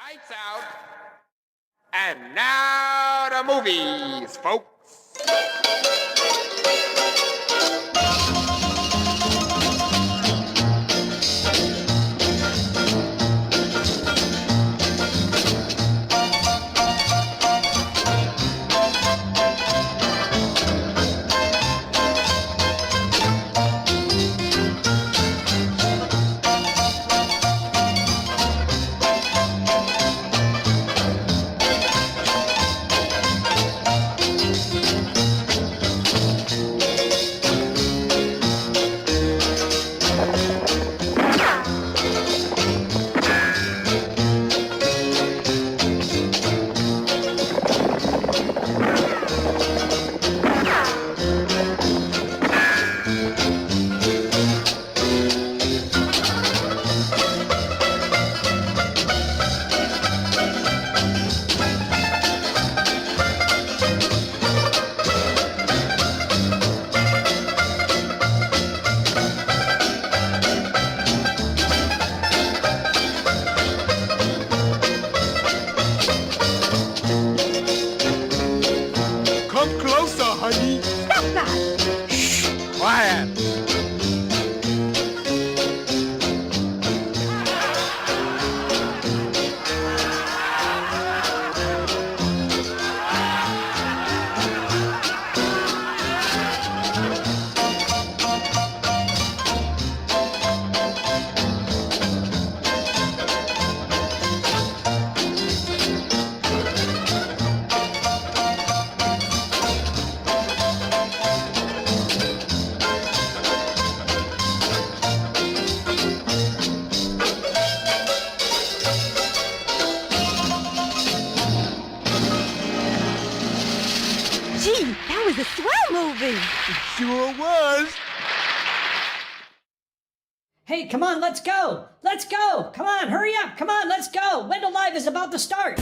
Lights out. And now the movies, folks. Hey, come on, let's go! Let's go! Come on, hurry up! Come on, let's go! Wendell Live is about to start!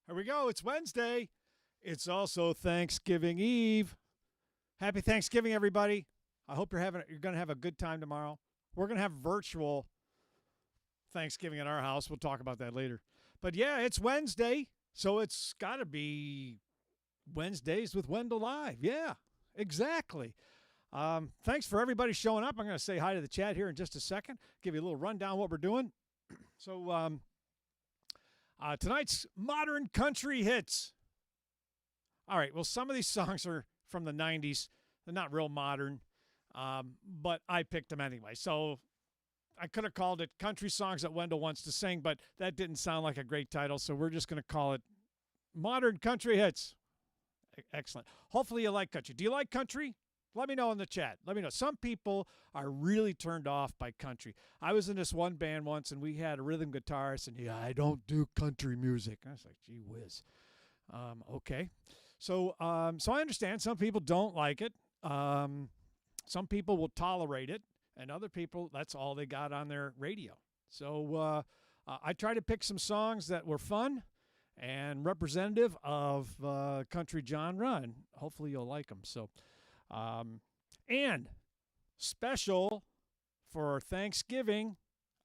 Here we go. It's Wednesday. It's also Thanksgiving Eve. Happy Thanksgiving, everybody. I hope you're going to have a good time tomorrow. We're going to have virtual Thanksgiving at our house. We'll talk about that later. But yeah, it's Wednesday, so it's got to be Wednesdays with Wendell Live. Yeah, exactly. Thanks for everybody showing up. I'm going to say hi to the chat here in just a second. Give you a little rundown of what we're doing. So, tonight's modern country hits. All right, well, some of these songs are from the 90s. They're not real modern, but I picked them anyway. So I could have called it Country Songs That Wendell Wants to Sing, but that didn't sound like a great title, so we're just going to call it Modern Country Hits. Excellent. Hopefully you like country. Do you like country? Let me know in the chat. Let me know. Some people are really turned off by country. I was in this one band once, and we had a rhythm guitarist, and I don't do country music. I was like, gee whiz. Okay. So I understand some people don't like it. Some people will tolerate it, and other people, that's all they got on their radio. So I try to pick some songs that were fun and representative of country genre, and hopefully you'll like them. So, and special for Thanksgiving,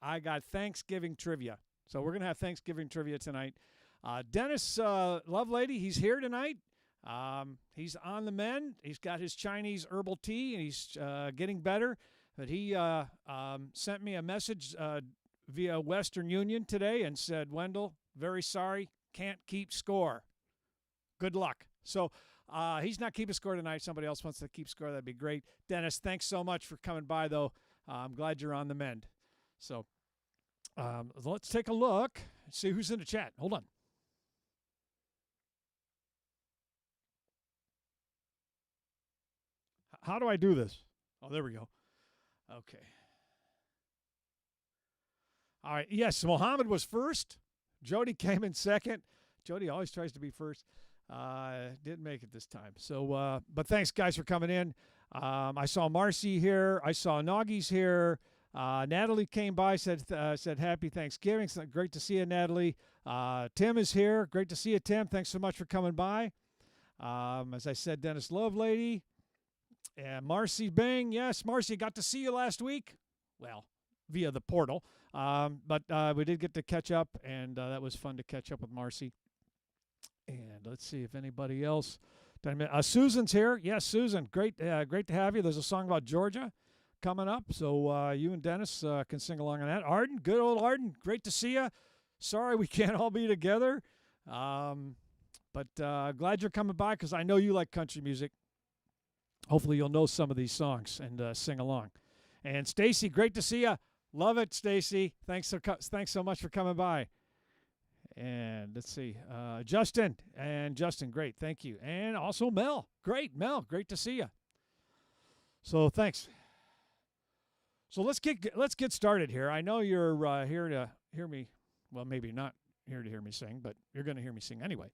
I got Thanksgiving trivia. So we're going to have Thanksgiving trivia tonight. Dennis Lovelady, he's here tonight. He's on the mend. He's got his Chinese herbal tea, and he's getting better. But he sent me a message via Western Union today and said, Wendell, very sorry, can't keep score. Good luck. So he's not keeping score tonight. Somebody else wants to keep score. That'd be great. Dennis, thanks so much for coming by, though. I'm glad you're on the mend. So let's take a look and see who's in the chat. Hold on. How do I do this? Oh, there we go. Okay. All right. Yes, Mohammed was first. Jody came in second. Jody always tries to be first. Didn't make it this time. So, but thanks, guys, for coming in. I saw Marcy here. I saw Noggies here. Natalie came by, said Happy Thanksgiving. It's great to see you, Natalie. Tim is here. Great to see you, Tim. Thanks so much for coming by. As I said, Dennis Lovelady. And Marcy Bing. Yes, Marcy, got to see you last week. Well, via the portal. But we did get to catch up, and that was fun to catch up with Marcy. And let's see if anybody else. Susan's here. Yes, Susan, great to have you. There's a song about Georgia coming up, so you and Dennis can sing along on that. Arden, good old Arden, great to see you. Sorry we can't all be together, but glad you're coming by because I know you like country music. Hopefully you'll know some of these songs and sing along. And Stacy, great to see you. Love it, Stacy. Thanks so much for coming by. And let's see, Justin, great, thank you. And also Mel, great to see you. So thanks. So let's get started here. I know you're here to hear me. Well, maybe not here to hear me sing, but you're going to hear me sing anyway.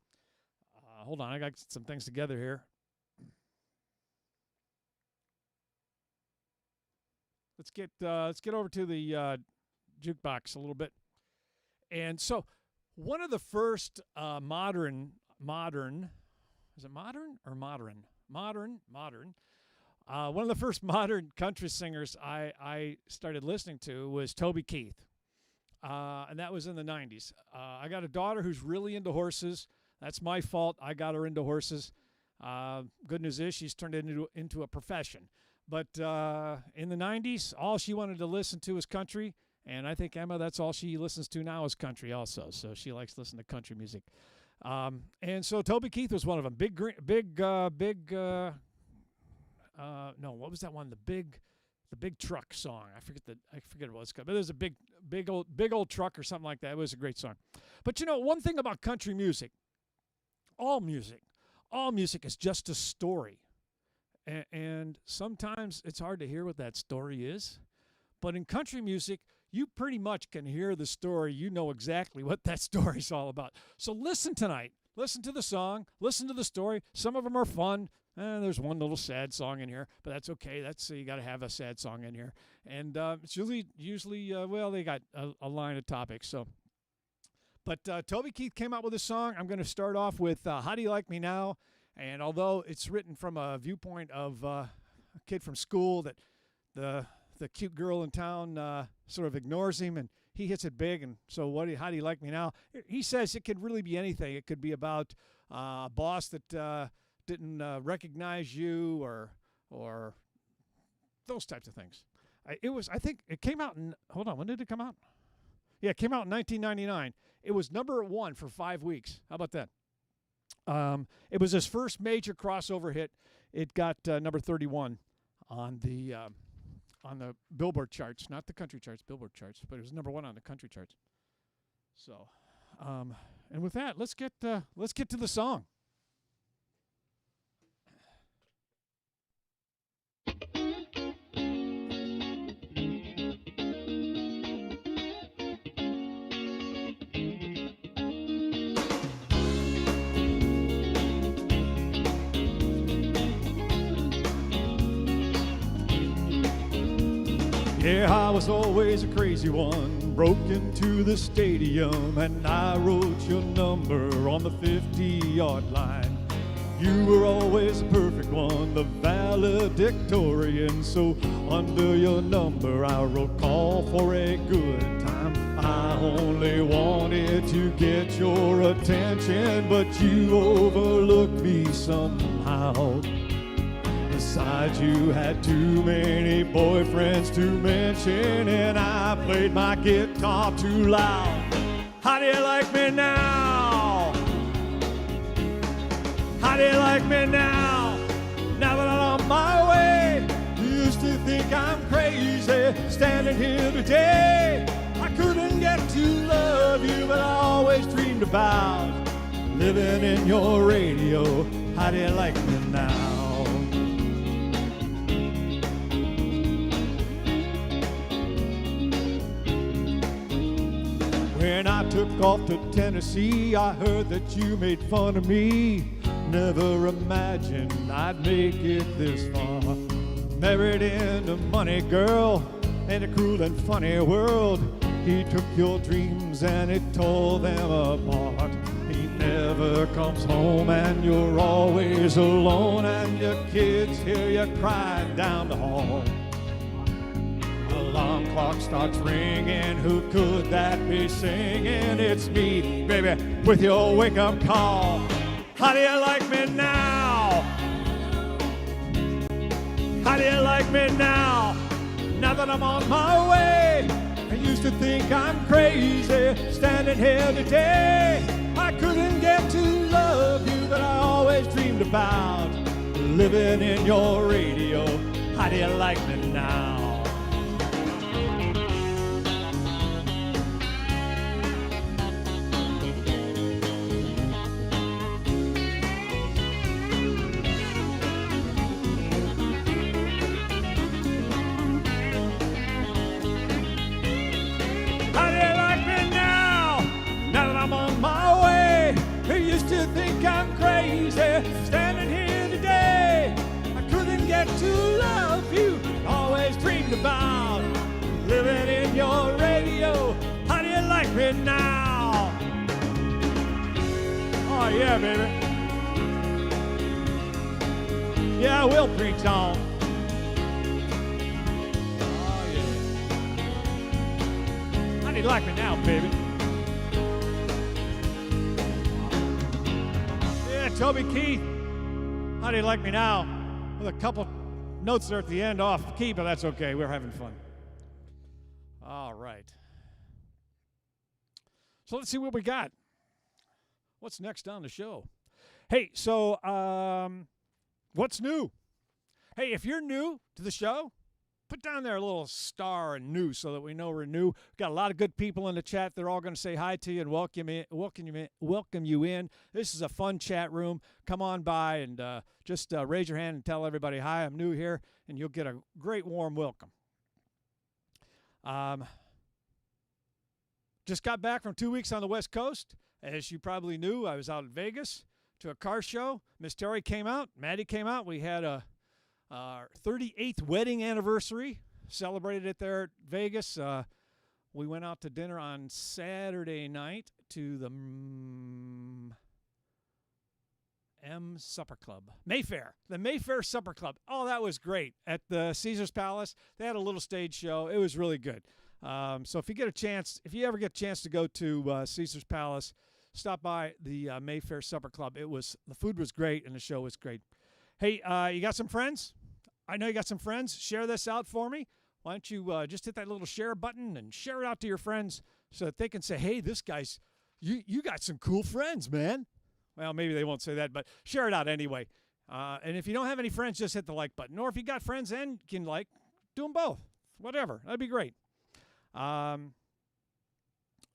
Hold on, I got some things together here. Let's get over to the jukebox a little bit. And so one of the first modern, is it modern or modern? Modern. One of the first modern country singers I started listening to was Toby Keith. And that was in the 90s. I got a daughter who's really into horses. That's my fault. I got her into horses. Good news is she's turned it into a profession. But in the 90s, all she wanted to listen to was country. And I think, Emma, that's all she listens to now is country also. So she likes to listen to country music. And so Toby Keith was one of them. No, what was that one? The big truck song. I forget what it's called. But there's a big old truck or something like that. It was a great song. But you know, one thing about country music, all music is just a story. And sometimes it's hard to hear what that story is. But in country music, you pretty much can hear the story. You know exactly what that story's all about. So listen tonight. Listen to the song. Listen to the story. Some of them are fun. There's one little sad song in here, but that's okay. You got to have a sad song in here. And it's usually they got a line of topics. So, but Toby Keith came out with a song. I'm going to start off with How Do You Like Me Now? And although it's written from a viewpoint of a kid from school that the cute girl in town sort of ignores him, and he hits it big. And so how do you like me now? He says it could really be anything. It could be about a boss that didn't recognize you or those types of things. I think it came out in, hold on, when did it come out? Yeah, it came out in 1999. It was number 1 for 5 weeks. How about that? It was his first major crossover hit. It got number 31 on the Billboard charts, not the country charts, Billboard charts, but it was number 1 on the country charts. So, and with that, let's get to the song. Yeah, I was always a crazy one, broke into the stadium, and I wrote your number on the 50-yard line. You were always the perfect one, the valedictorian. valedictorian. So under your number I wrote call for a good time. I only wanted to get your attention, but you overlooked me somehow. Besides, you had too many boyfriends to mention, and I played my guitar too loud. How do you like me now? How do you like me now? Now that I'm on my way, you used to think I'm crazy standing here today. I couldn't get to love you, but I always dreamed about living in your radio. How do you like me now? When I took off to Tennessee, I heard that you made fun of me. Never imagined I'd make it this far. Married into money, girl, in a cruel and funny world. He took your dreams and he tore them apart. He never comes home and you're always alone, and your kids hear you crying down the hall. Alarm clock starts ringing. Who could that be singing? It's me, baby, with your wake-up call. How do you like me now? How do you like me now? Now that I'm on my way, I used to think I'm crazy standing here today. I couldn't get to love you, but I always dreamed about living in your radio. How do you like me now? Standing here today, I couldn't get to love you. Always dreamed about living in your radio. How do you like me now? Oh yeah, baby. Yeah, we'll preach on. Oh yeah. How do you like me now, baby? Toby Keith, how do you like me now? With a couple notes there at the end off key, but that's okay. We're having fun. All right. So let's see what we got. What's next on the show? Hey, so what's new? Hey, if you're new to the show, put down there a little star and new so that we know we're new. We've got a lot of good people in the chat. They're all going to say hi to you and welcome you in. This is a fun chat room. Come on by and just raise your hand and tell everybody, hi, I'm new here, and you'll get a great warm welcome. Just got back from 2 weeks on the West Coast. As you probably knew, I was out in Vegas to a car show. Miss Terry came out. Maddie came out. We had our 38th wedding anniversary, celebrated it there at Vegas. We went out to dinner on Saturday night to the M Supper Club. Mayfair. The Mayfair Supper Club. Oh, that was great. At the Caesar's Palace, they had a little stage show. It was really good. So if you ever get a chance to go to Caesar's Palace, stop by the Mayfair Supper Club. The food was great and the show was great. Hey, you got some friends? I know you got some friends. Share this out for me. Why don't you just hit that little share button and share it out to your friends so that they can say, hey, this guy's, you got some cool friends, man. Well, maybe they won't say that, but share it out anyway. And if you don't have any friends, just hit the like button. Or if you got friends and can do them both. Whatever. That'd be great.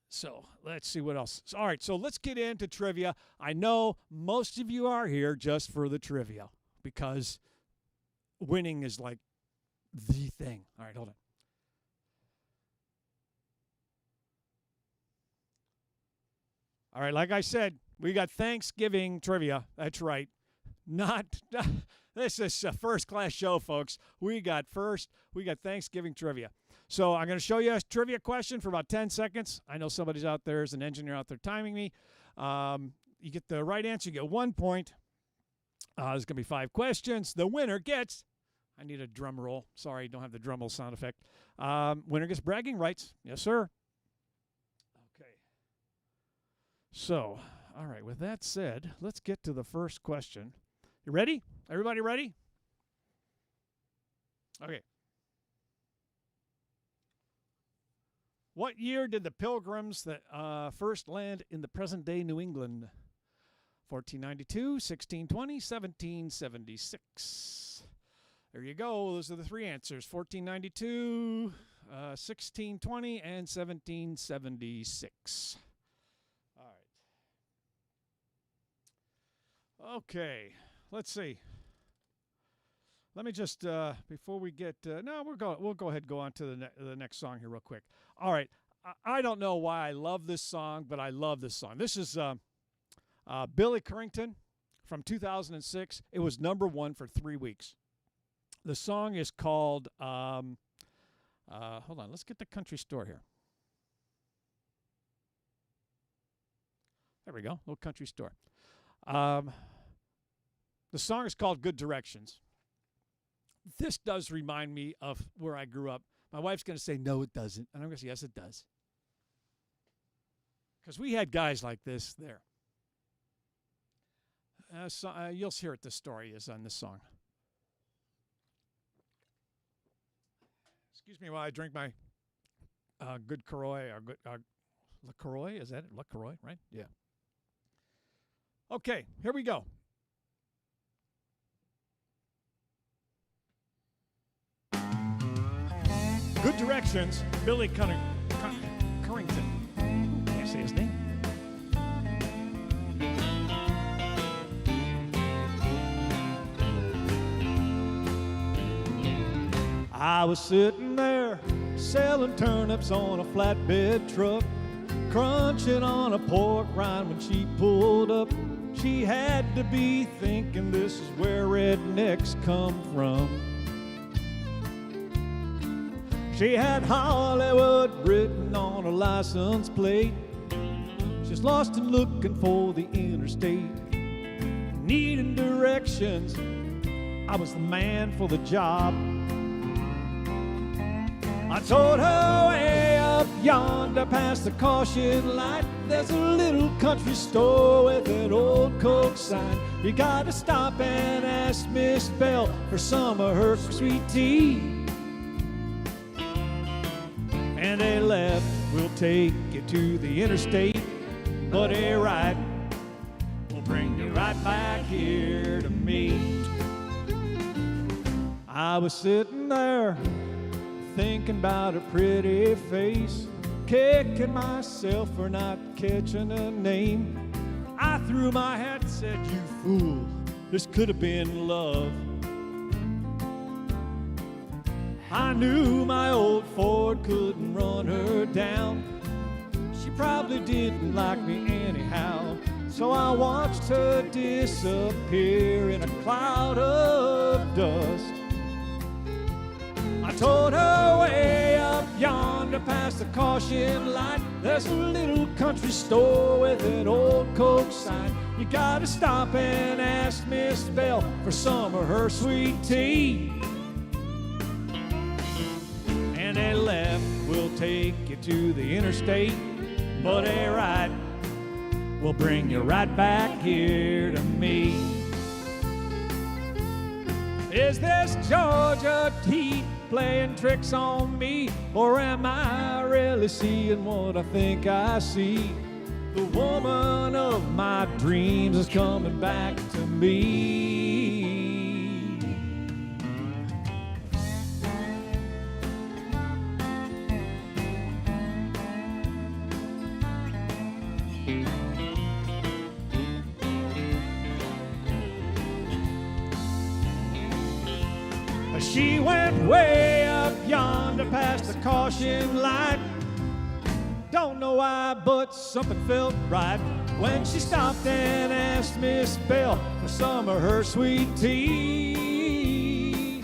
So let's see what else. All right, so let's get into trivia. I know most of you are here just for the trivia because winning is like the thing. All right, hold on. All right, like I said, we got Thanksgiving trivia. That's right. This is a first-class show, folks. We got Thanksgiving trivia. So I'm going to show you a trivia question for about 10 seconds. I know somebody's out there, there's an engineer out there timing me. You get the right answer, you get 1 point. There's going to be 5 questions. The winner gets I need a drum roll. Sorry, don't have the drum roll sound effect. Winner gets bragging rights. Yes, sir. Okay. So, all right, with that said, let's get to the first question. You ready? Everybody ready? Okay. What year did the Pilgrims that first land in the present-day New England? 1492, 1620, 1776. There you go. Those are the three answers. 1492, 1620, and 1776. All right. Okay. Let's see. Let me just before we get we'll go ahead and go on to the next song here real quick. All right. I don't know why I love this song, but I love this song. This is Billy Currington from 2006. It was #1 for 3 weeks. The song is called, hold on, let's get the country store here. There we go, little country store. The song is called Good Directions. This does remind me of where I grew up. My wife's going to say, no, it doesn't. And I'm going to say, yes, it does. Because we had guys like this there. You'll hear what the story is on this song. Excuse me while I drink my good Croy or good LaCroix. Is that it? LaCroix, right? Yeah. Okay, here we go. Good Directions, Billy Currington. Can't say his name. I was sitting there selling turnips on a flatbed truck, crunching on a pork rind when she pulled up. She had to be thinking this is where rednecks come from. She had Hollywood written on her license plate. She's lost and looking for the interstate, needing directions. I was the man for the job. I told her way up yonder past the caution light, there's a little country store with an old Coke sign. You gotta stop and ask Miss Bell for some of her sweet tea. And a left will take you to the interstate, but a right will bring you right back here to me. I was sitting there thinking about a pretty face, kicking myself for not catching a name. I threw my hat and said, you fool, this could have been love. I knew my old Ford couldn't run her down. She probably didn't like me anyhow, so I watched her disappear in a cloud of dust. I told her way up yonder past the caution light, there's a little country store with an old Coke sign. You gotta stop and ask Miss Bell for some of her sweet tea. And a left will take you to the interstate, but a right will bring you right back here to me. Is this Georgia heat playing tricks on me, or am I really seeing what I think I see? The woman of my dreams is coming back to me. She went way up yonder past the caution light. Don't know why, but something felt right when she stopped and asked Miss Bell for some of her sweet tea.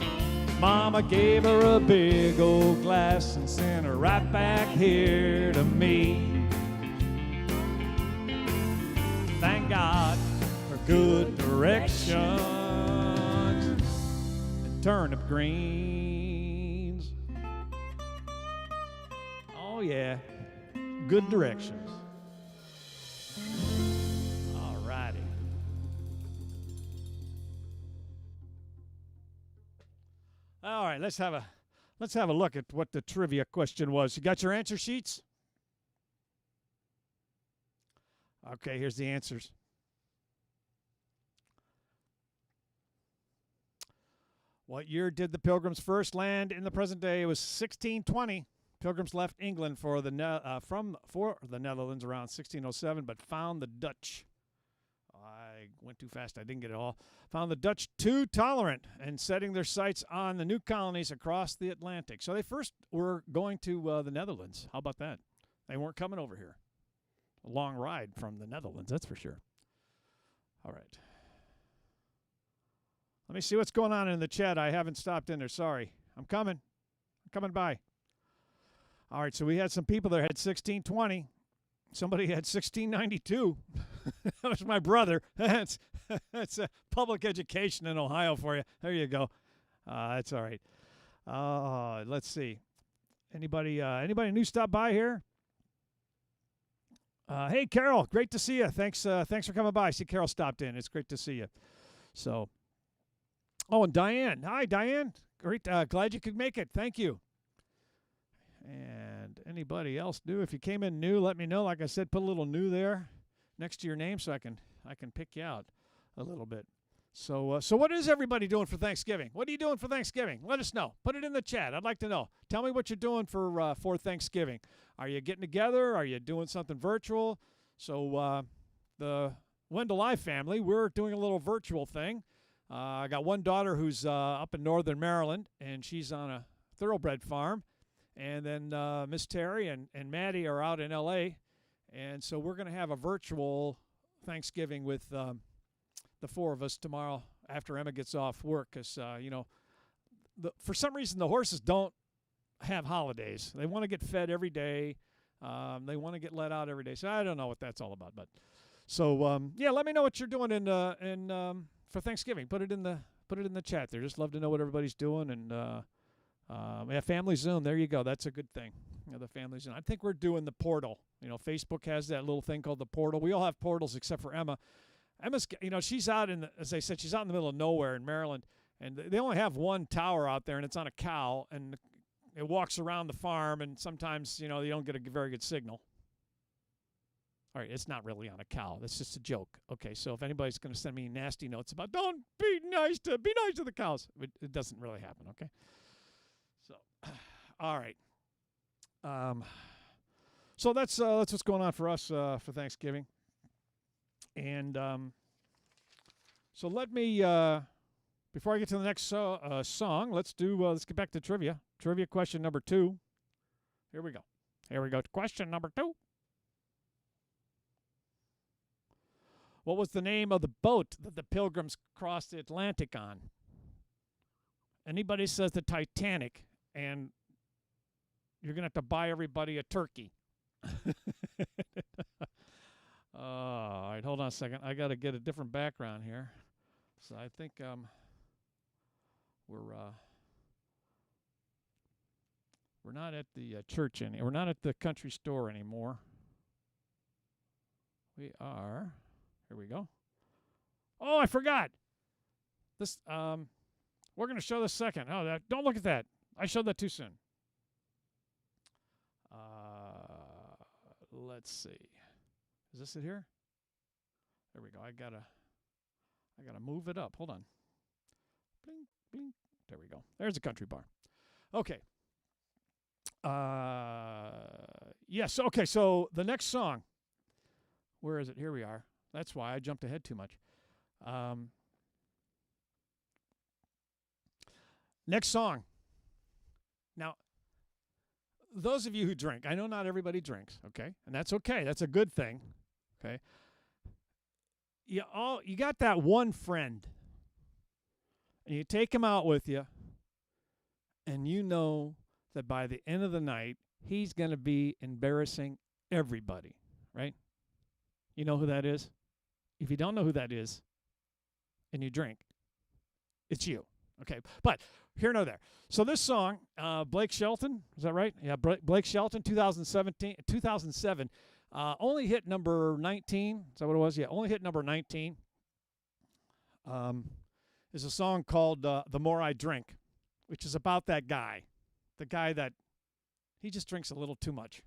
Mama gave her a big old glass and sent her right back here to me. Thank God for good directions. turnip greens. Oh, yeah. Good directions. All righty. All right, let's have a look at what the trivia question was. You got your answer sheets? Okay, here's the answers. What year did the Pilgrims first land in the present day? It was 1620. Pilgrims left England for the Netherlands around 1607, but found the Dutch. I went too fast. I didn't get it all. Found the Dutch too tolerant and setting their sights on the new colonies across the Atlantic. So they first were going to the Netherlands. How about that? They weren't coming over here. A long ride from the Netherlands, that's for sure. All right. Let me see what's going on in the chat. I haven't stopped in there. Sorry. I'm coming by. All right, so we had some people that had 1620. Somebody had 1692. That was my brother. That's public education in Ohio for you. There you go. That's all right. Let's see. Anybody new stop by here? Hey, Carol, great to see you. Thanks for coming by. I see Carol stopped in. It's great to see you. So, and Diane. Hi, Diane. Great. Glad you could make it. Thank you. And anybody else new? If you came in new, let me know. Like I said, put a little new there next to your name so I can pick you out a little bit. So what is everybody doing for Thanksgiving? What are you doing for Thanksgiving? Let us know. Put it in the chat. I'd like to know. Tell me what you're doing for Thanksgiving. Are you getting together? Are you doing something virtual? So the Wendell Live family, we're doing a little virtual thing. I got one daughter who's up in northern Maryland, and she's on a thoroughbred farm. And then Miss Terry and Maddie are out in L.A., and so we're going to have a virtual Thanksgiving with the four of us tomorrow after Emma gets off work because, for some reason the horses don't have holidays. They want to get fed every day. They want to get let out every day. So I don't know what that's all about. But so, let me know what you're doing for Thanksgiving. Put it in the chat there. Just love to know what everybody's doing and family Zoom. There you go. That's a good thing. The family Zoom. I think we're doing the portal. Facebook has that little thing called the portal. We all have portals except for Emma. Emma's, she's out as I said, she's out in the middle of nowhere in Maryland, and they only have one tower out there, and it's on a cow, and it walks around the farm, and sometimes, you don't get a very good signal. All right, it's not really on a cow. That's just a joke. Okay, so if anybody's going to send me nasty notes about don't be nice to the cows, it doesn't really happen. Okay. So, all right. So that's what's going on for us for Thanksgiving. And so let me, before I get to the next song, let's get back to trivia. Trivia question number 2. Here we go. Question number 2. What was the name of the boat that the Pilgrims crossed the Atlantic on? Anybody says the Titanic, and you're going to have to buy everybody a turkey. All right, hold on a second. I got to get a different background here. So I think we're not at the church anymore. We're not at the country store anymore. We are. Here we go. Oh, I forgot. This. We're going to show this second. Oh, don't look at that. I showed that too soon. Let's see. Is this it here? There we go. I gotta move it up. Hold on. Bling, bling. There we go. There's a country bar. Okay. Yes. Okay. So the next song. Where is it? Here we are. That's why I jumped ahead too much. Next song. Now, those of you who drink, I know not everybody drinks, okay? And that's okay. That's a good thing, okay? You got that one friend, and you take him out with you, and you know that by the end of the night, he's going to be embarrassing everybody, right? You know who that is? If you don't know who that is, and you drink, it's you, Okay, but here nor there. So this song, Blake Shelton, is that right? Yeah, Blake Shelton, 2007, only hit number 19. Is that what it was? Yeah, only hit number 19. Is a song called "The More I Drink," which is about that guy, the guy that he just drinks a little too much.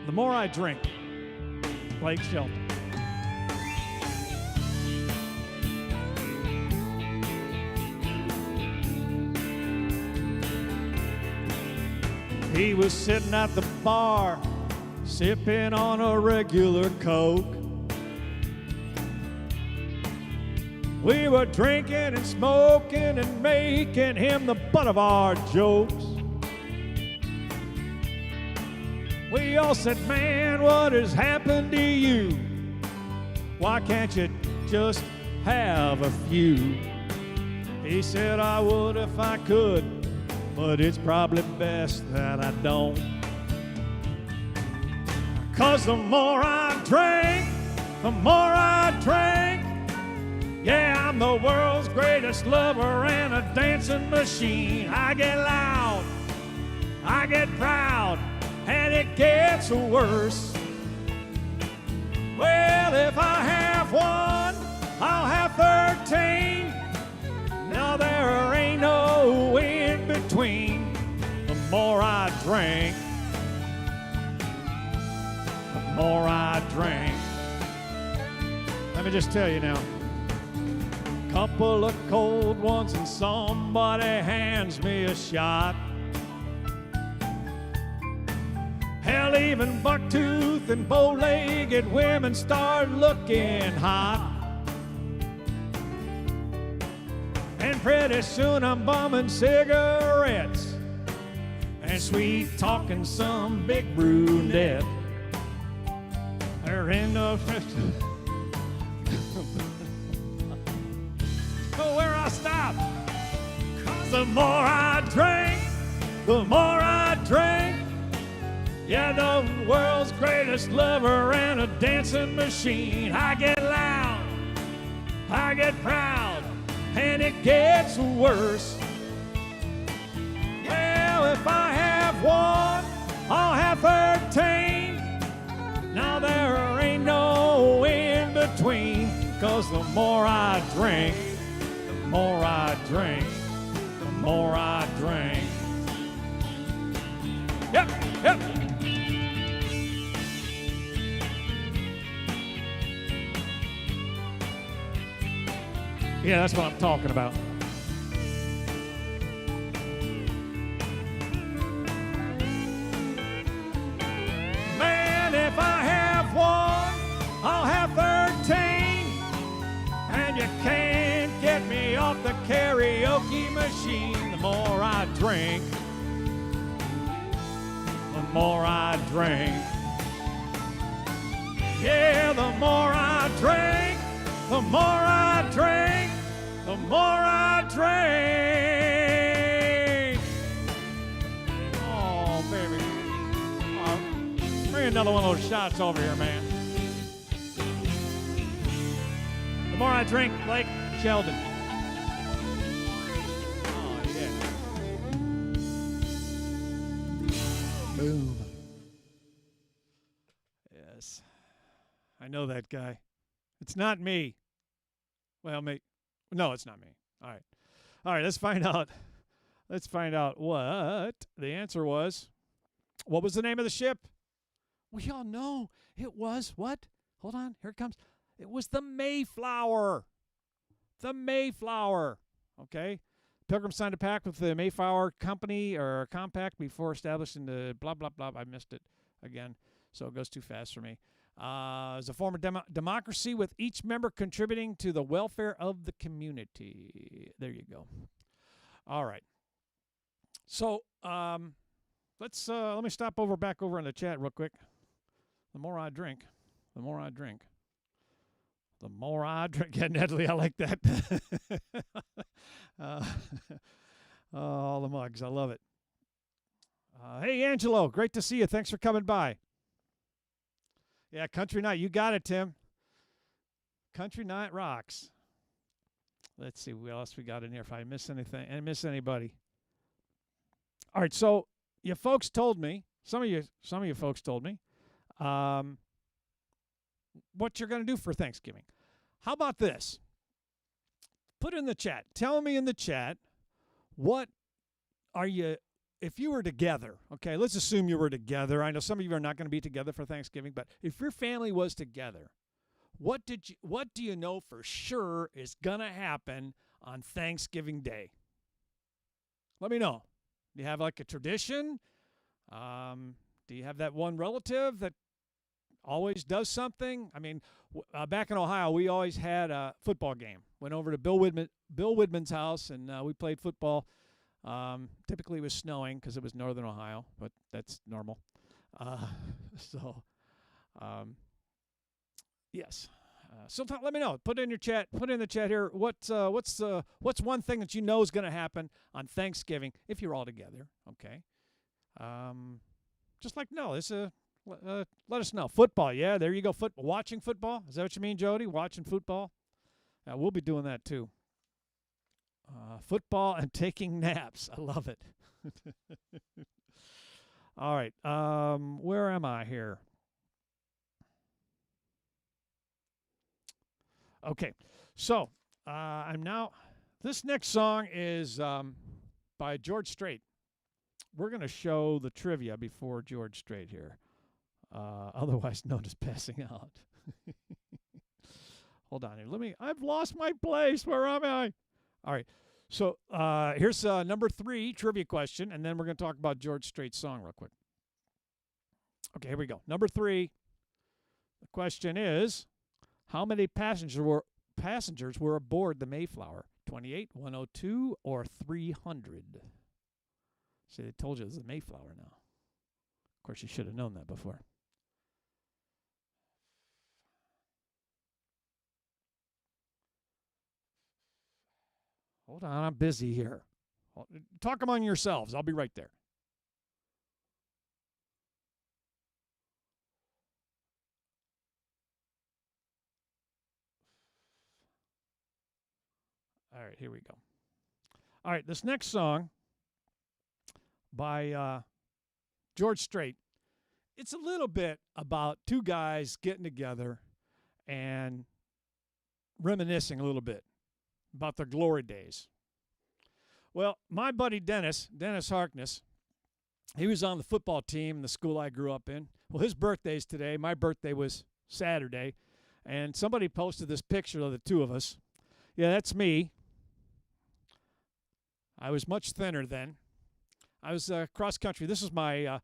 The more I drink, Blake Shelton. He was sitting at the bar, sipping on a regular Coke. We were drinking and smoking and making him the butt of our jokes. We all said, man, what has happened to you? Why can't you just have a few? He said, I would if I could, but it's probably best that I don't. 'Cause the more I drink, the more I drink. Yeah, I'm the world's greatest lover and a dancing machine. I get loud, I get proud, and it gets worse. Well, if I have one, I'll have 13. Now there ain't no in between. The more I drink, the more I drink. Let me just tell you now. Couple of cold ones and somebody hands me a shot. Hell, even bucktooth and bow-legged women start looking hot. And pretty soon I'm bumming cigarettes and sweet-talking some big brunette. There ain't no... Oh, where I stop. 'Cause the more I drink, the more I drink. Yeah, the world's greatest lover and a dancing machine. I get loud, I get proud, and it gets worse. Well, if I have one, I'll have 13. Now there ain't no in between. 'Cause the more I drink, the more I drink, the more I drink. Yep, yep. Yeah, that's what I'm talking about. Man, if I have one, I'll have 13. And you can't get me off the karaoke machine. The more I drink, the more I drink. Yeah, the more I drink, the more I drink, the more I drink. Oh, baby. Oh, bring another one of those shots over here, man. The more I drink, Blake Shelton. Oh, yeah. Boom. Yes. I know that guy. It's not me. Well, no, it's not me. All right. All right, let's find out. Let's find out what the answer was. What was the name of the ship? We all know it was what? Hold on, here it comes. It was the Mayflower. The Mayflower. Okay. Pilgrim signed a pact with the Mayflower Company or compact before establishing the blah, blah, blah. I missed it again, so it goes too fast for me. As a form of democracy with each member contributing to the welfare of the community. There you go. All right. So let me stop back over in the chat real quick. The more I drink, the more I drink. The more I drink. Yeah, Natalie, I like that. All the mugs. I love it. Hey, Angelo. Great to see you. Thanks for coming by. Yeah, Country Night. You got it, Tim. Country Night Rocks. Let's see what else we got in here. If I miss anything, and miss anybody. All right, so you folks told me. Some of you folks told me what you're going to do for Thanksgiving. How about this? Put in the chat. Tell me in the chat, what are you, if you were together, okay, let's assume you were together. I know some of you are not going to be together for Thanksgiving, but if your family was together, what do you know for sure is going to happen on Thanksgiving Day? Let me know. Do you have like a tradition? Do you have that one relative that always does something? I mean, back in Ohio, we always had a football game. Went over to Bill Widman's house, and we played football. Typically, it was snowing because it was northern Ohio, but that's normal. Yes. So let me know. Put in your chat. Put in the chat here. What's one thing that you know is going to happen on Thanksgiving if you're all together? Okay. Just like no, this let us know. Football, yeah, there you go. Watching football. Is that what you mean, Jody? Watching football. We'll be doing that too. Football and taking naps. I love it. All right. Where am I here? Okay. So I'm now. This next song is by George Strait. We're going to show the trivia before George Strait here, otherwise known as passing out. Hold on here. I've lost my place. Where am I? All right. So here's number 3 trivia question, and then we're going to talk about George Strait's song real quick. Okay, here we go. Number 3. The question is, how many passengers were aboard the Mayflower? 28, 102, or 300? See, they told you it was the Mayflower now. Of course, you should have known that before. Hold on, I'm busy here. Talk among yourselves. I'll be right there. All right, here we go. All right, this next song by George Strait, it's a little bit about two guys getting together and reminiscing a little bit about their glory days. Well, my buddy Dennis Harkness, he was on the football team in the school I grew up in. Well, his birthday's today. My birthday was Saturday. And somebody posted this picture of the two of us. Yeah, that's me. I was much thinner then. I was cross country. This is my,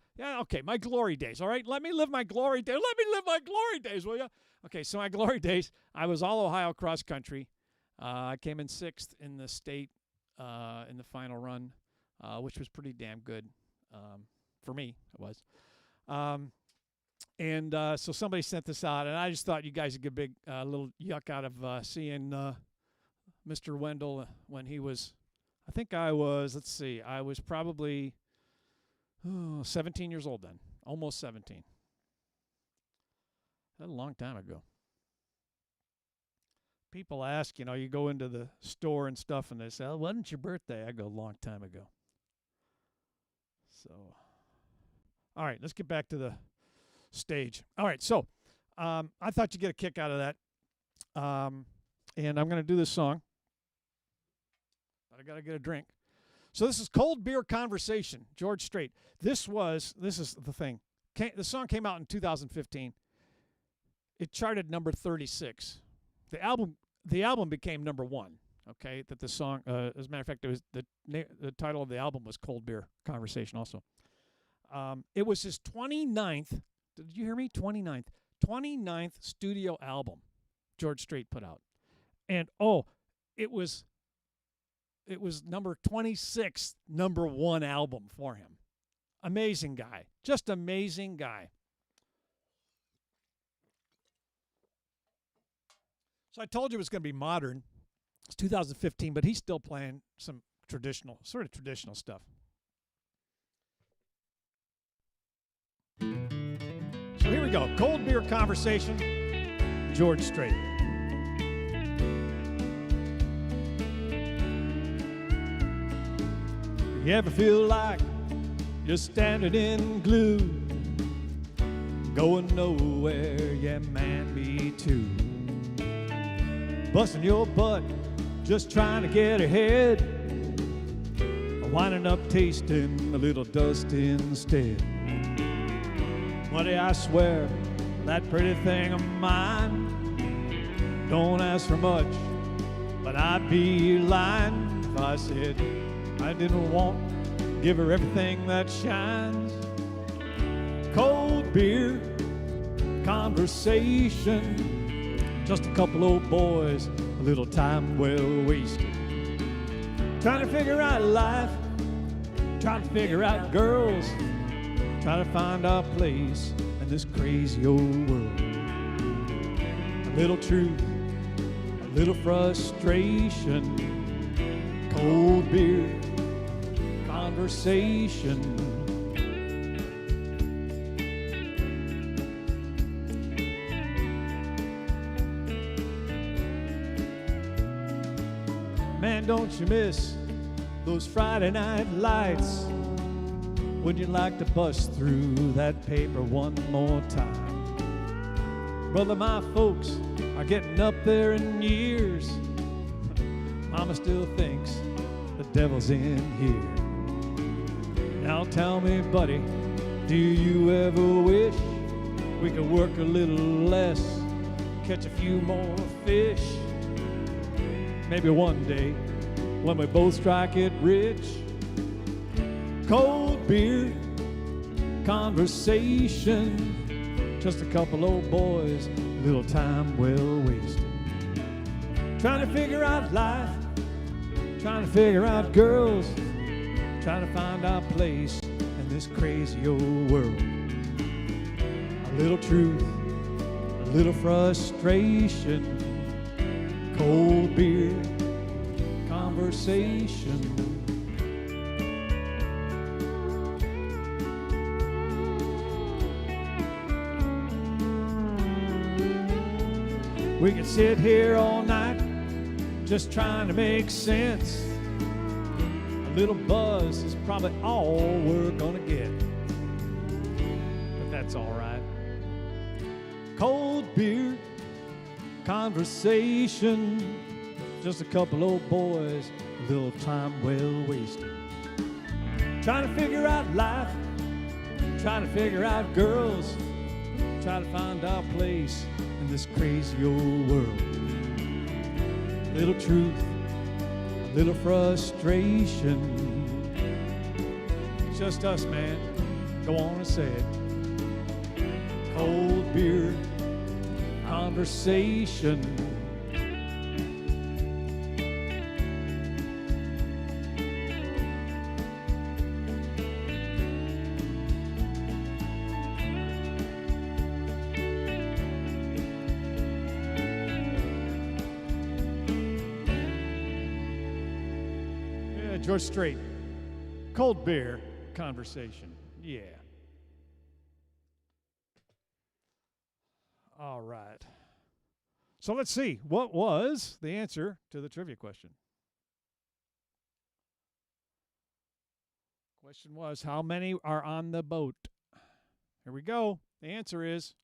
my glory days, all right? Let me live my glory days. Let me live my glory days, will you? Okay, so my glory days, I was all Ohio cross country. I came in 6th in the state in the final run, which was pretty damn good. For me, it was. So somebody sent this out, and I just thought you guys would get a big little yuck out of seeing Mr. Wendell when he was, I was probably 17 years old then, almost 17. That's a long time ago. People ask, you go into the store and stuff, and they say, "Oh, wasn't your birthday?" I go, "Long time ago." So, all right, let's get back to the stage. All right, so I thought you'd get a kick out of that, and I'm going to do this song, but I got to get a drink. So this is Cold Beer Conversation, George Strait. This is the thing. The song came out in 2015. It charted number 36. The album became number 1. Okay, that the song, as a matter of fact, it was the title of the album was Cold Beer Conversation also. It was his 29th, did you hear me? 29th studio album George Strait put out. And it was number 26, number 1 album for him. Amazing guy. Just amazing guy. So I told you it was going to be modern. It's 2015, but he's still playing some traditional stuff. So here we go. Cold Beer Conversation, George Strait. You ever feel like you're standing in glue, going nowhere? Yeah, man, me too. Busting your butt, just trying to get ahead, winding up tasting a little dust instead. Buddy, I swear, that pretty thing of mine don't ask for much, but I'd be lying if I said I didn't want to give her everything that shines. Cold beer, conversation, just a couple old boys, a little time well wasted. Trying to figure out life, trying to figure out girls, trying to find our place in this crazy old world. A little truth, a little frustration, cold beer, conversation. Man, don't you miss those Friday night lights? Would you like to bust through that paper one more time? Brother, my folks are getting up there in years. Mama still thinks the devil's in here. Now tell me, buddy, do you ever wish we could work a little less, catch a few more fish? Maybe one day when we both strike it rich. Cold beer, conversation, just a couple old boys, little time well wasted. Trying to figure out life, trying to figure out girls, trying to find our place in this crazy old world. A little truth, a little frustration, cold beer, conversation. We could sit here all night just trying to make sense. A little buzz is probably all we're gonna get, but that's all right. Cold beer, conversation, just a couple old boys, a little time well wasted. Trying to figure out life, trying to figure out girls, trying to find our place in this crazy old world. A little truth, a little frustration. It's just us, man. Go on and say it. Cold beer, conversation. George Strait, cold beer, conversation. Yeah. All right. So let's see. What was the answer to the trivia question? Question was, how many are on the boat? Here we go. The answer is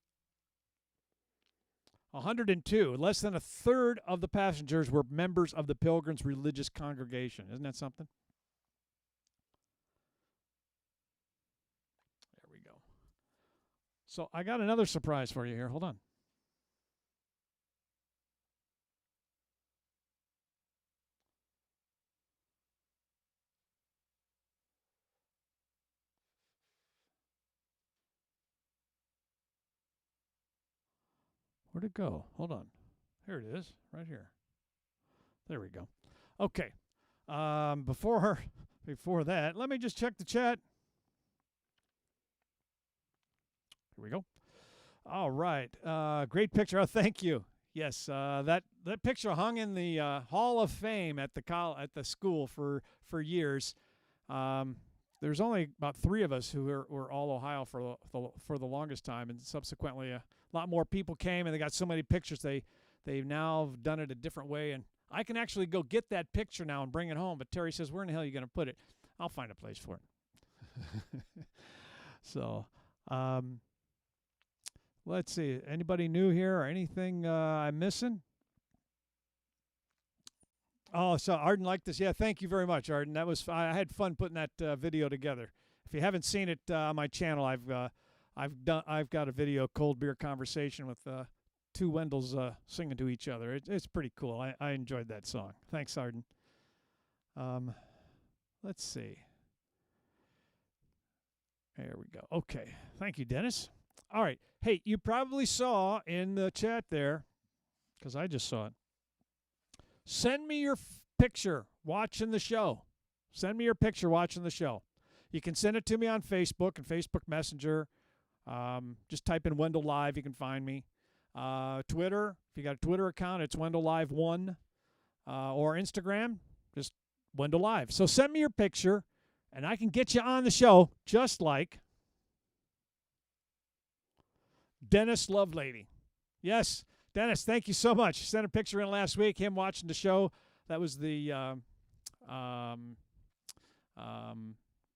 102. Less than a third of the passengers were members of the Pilgrims' religious congregation. Isn't that something? There we go. So I got another surprise for you here. Hold on. Where'd it go? Hold on. Here it is, right here. There we go. Okay. Before that, let me just check the chat. Here we go. All right. Great picture. Oh, thank you. Yes, that picture hung in the Hall of Fame at the school for years. There's only about 3 of us who were all Ohio for the longest time, and subsequently a lot more people came, and they got so many pictures. They've now done it a different way, and I can actually go get that picture now and bring it home. But Terry says, "Where in the hell are you going to put it?" I'll find a place for it. So, let's see. Anybody new here or anything I'm missing? Oh, so Arden liked this. Yeah, thank you very much, Arden. That was I had fun putting that video together. If you haven't seen it on my channel, I've got a video, Cold Beer Conversation, with two Wendells singing to each other. It's pretty cool. I enjoyed that song. Thanks, Arden. Let's see. There we go. Okay. Thank you, Dennis. All right. Hey, you probably saw in the chat there, because I just saw it, send me your picture watching the show. Send me your picture watching the show. You can send it to me on Facebook and Facebook Messenger. Just type in Wendell Live. You can find me. Twitter, if you got a Twitter account, it's Wendell Live 1. Or Instagram, just Wendell Live. So send me your picture, and I can get you on the show just like Dennis Lovelady. Yes, Dennis, thank you so much. You sent a picture in last week, him watching the show. That was the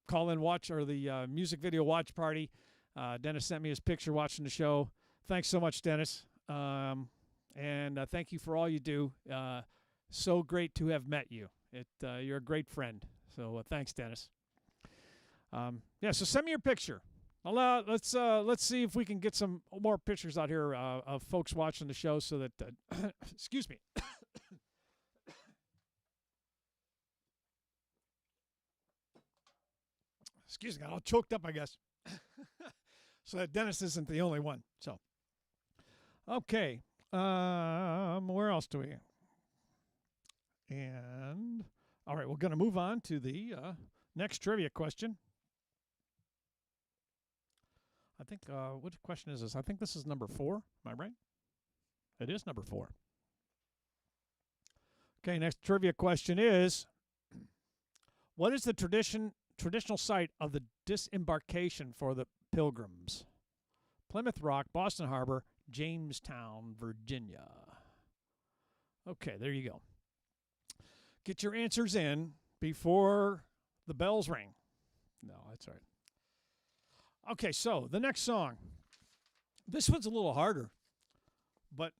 call-in watch, or the music video watch party. Dennis sent me his picture watching the show. Thanks so much, Dennis. And thank you for all you do. So great to have met you. You're a great friend. So thanks, Dennis. Yeah, so send me your picture. Let's see if we can get some more pictures out here of folks watching the show, so that excuse me. Excuse me, I got all choked up, I guess. So that Dennis isn't the only one. So, okay, where else do we? And all right, we're going to move on to the next trivia question. I think, what question is this? I think this is number 4. Am I right? It is number 4. Okay, next trivia question is, what is the traditional site of the disembarkation for the Pilgrims? Plymouth Rock, Boston Harbor, Jamestown, Virginia. Okay, there you go. Get your answers in before the bells ring. No, that's all right. Okay, so the next song. This one's a little harder, but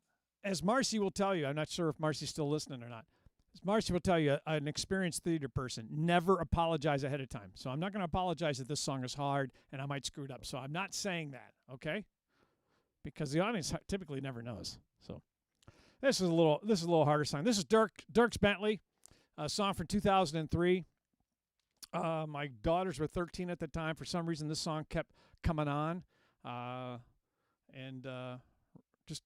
as Marcy will tell you, I'm not sure if Marcy's still listening or not. As Marcy will tell you, an experienced theater person, never apologize ahead of time. So I'm not going to apologize that this song is hard and I might screw it up. So I'm not saying that, okay? Because the audience typically never knows. So this is a little harder song. This is Dierks Bentley, a song from 2003. My daughters were 13 at the time. For some reason, this song kept coming on, and just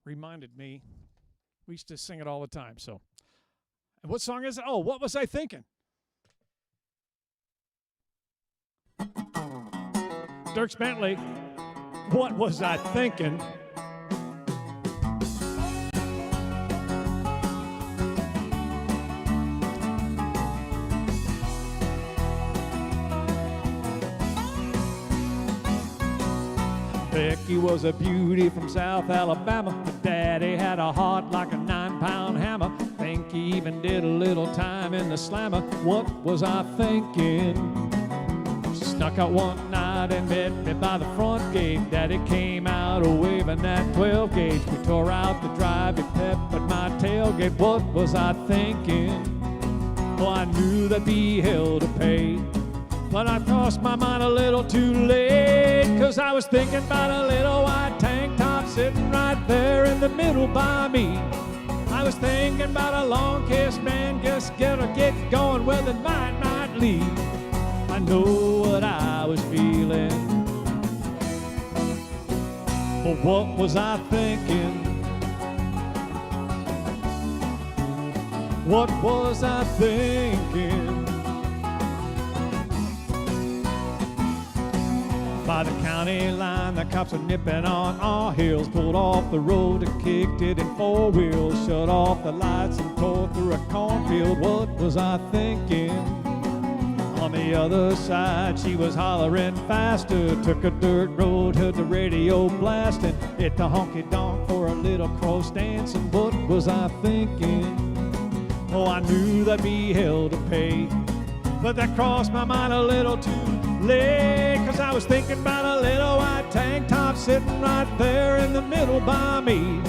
reminded me. We used to sing it all the time. So, and what song is it? Oh, What Was I Thinking? Dierks Bentley, What Was I Thinking? Becky was a beauty from South Alabama. Her daddy had a heart like a 9-pound hammer. Think he even did a little time in the slammer. What was I thinking? She snuck out one night and met me by the front gate. Daddy came out waving that 12 gauge. We tore out the drive, he peppered my tailgate. What was I thinking? Oh, I knew there'd be hell to pay, but I crossed my mind a little too late, 'cause I was thinking about a little white tank top sitting right there in the middle by me. I was thinking about a long-kissed man just gonna get going where the night might lead. I know what I was feeling, but what was I thinking? What was I thinking? By the county line, the cops are nipping on our heels. Pulled off the road and kicked it in 4 wheels. Shut off the lights and tore through a cornfield. What was I thinking? On the other side, she was hollering faster. Took a dirt road, heard the radio blasting. Hit the honky-donk for a little cross dancing. What was I thinking? Oh, I knew there'd be hell to pay, but that crossed my mind a little too late, 'cause I was thinking about a little white tank top sitting right there in the middle by me.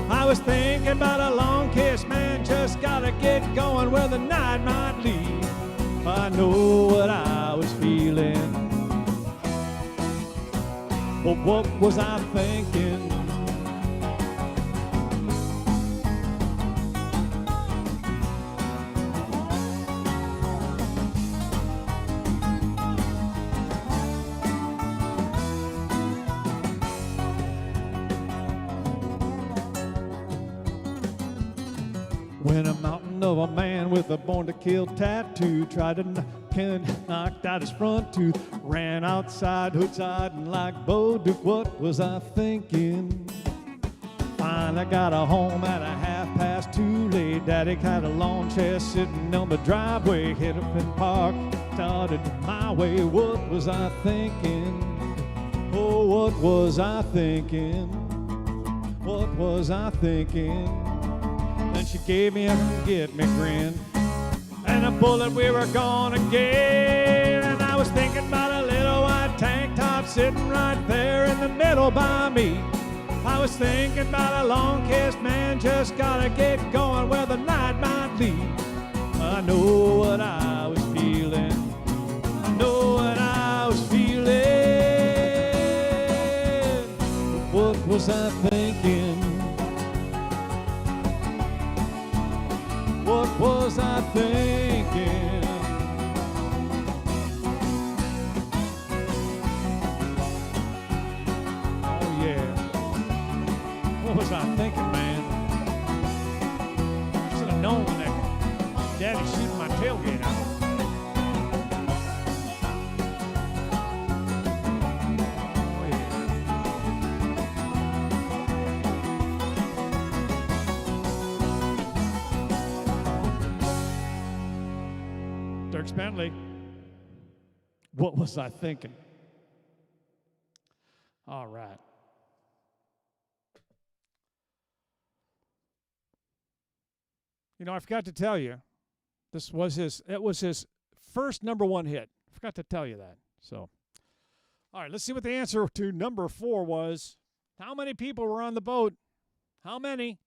I was thinking about a long kiss, man, just gotta get going where the night might lead. I know what I was feeling, but what was I thinking? When a mountain of a man with a born to kill tattoo tried to knock out his front tooth, ran outside Hood's hiding like Bo Duke. What was I thinking? Finally got a home at a 2:30 late. Daddy had a lawn chair sitting on the driveway. Hit up and parked, started my way. What was I thinking? Oh, what was I thinking? What was I thinking? Then she gave me a get-me grin and a bullet we were gonna get. And I was thinking about a little white tank top sitting right there in the middle by me. I was thinking about a long-kissed man, just gotta get going where the night might lead. I know what I was feeling. I know what I was feeling. But what was I thinking? What was I thinking? Oh yeah. What was I thinking, man? Should have known that Daddy's shooting my tailgate out. Bentley, what was I thinking? All right. You know, I forgot to tell you, it was his first number one hit. I forgot to tell you that. So, all right, let's see what the answer to number 4 was. How many people were on the boat? How many?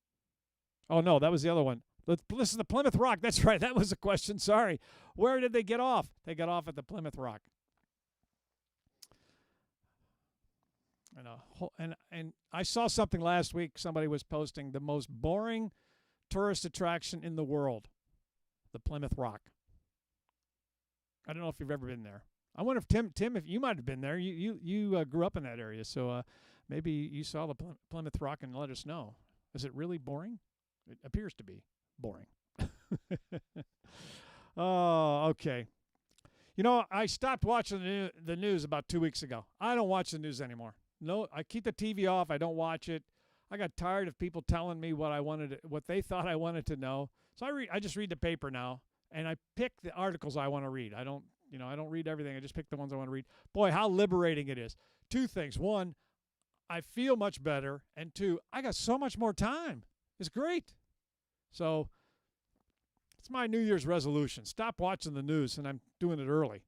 Oh, no, that was the other one. This is the Plymouth Rock. That's right. That was a question. Sorry. Where did they get off? They got off at the Plymouth Rock. And I saw something last week. Somebody was posting the most boring tourist attraction in the world, the Plymouth Rock. I don't know if you've ever been there. I wonder if Tim, if you might have been there. You grew up in that area, so maybe you saw the Plymouth Rock and let us know. Is it really boring? It appears to be boring. Oh, okay. You know, I stopped watching the news about 2 weeks ago. I don't watch the news anymore. No, I keep the TV off. I don't watch it. I got tired of people telling me what they thought I wanted to know. So I just read the paper now, and I pick the articles I want to read. I don't read everything. I just pick the ones I want to read. Boy, how liberating it is. 2 things. 1, I feel much better, and 2, I got so much more time. It's great. So it's my New Year's resolution. Stop watching the news, and I'm doing it early.